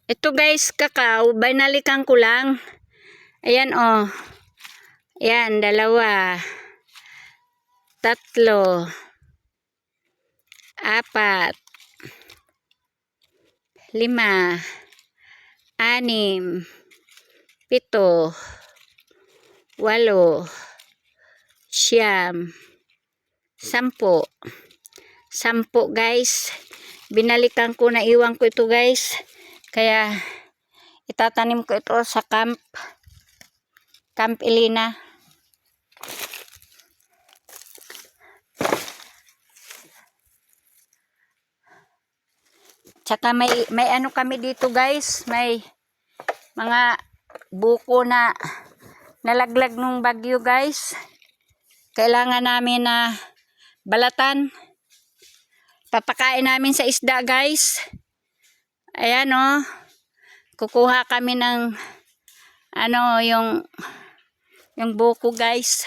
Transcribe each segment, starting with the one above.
Ito guys, kakao, binalikan ko lang. Ayan oh. Ayan, 2, 3, 4, 5, 6, 7, 8, 9, 10. 10 guys. Binalikan ko, na iwan ko ito guys. Kaya itatanim ko ito sa Camp Elena. Tsaka may ano kami dito guys, may mga buko na nalaglag nung bagyo guys. Kailangan namin na balatan. Papakain namin sa isda guys. Ayan oh. Kukuha kami ng ano yung buko guys.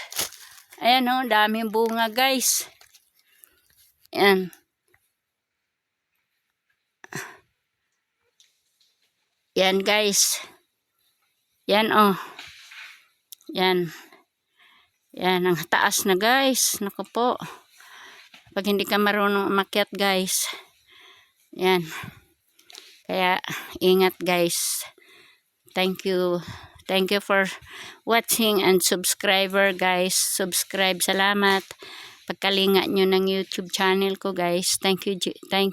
Ayan oh, daming bunga guys. Ayan. Yan guys. Yan oh. Yan. Yan ang taas na guys. Naku po. Pag hindi ka marunong umakyat guys. Yan. Kaya ingat guys. Thank you. Thank you for watching and subscriber guys. Subscribe. Salamat. Pagkalinga nyo ng YouTube channel ko guys. Thank you. Thank you.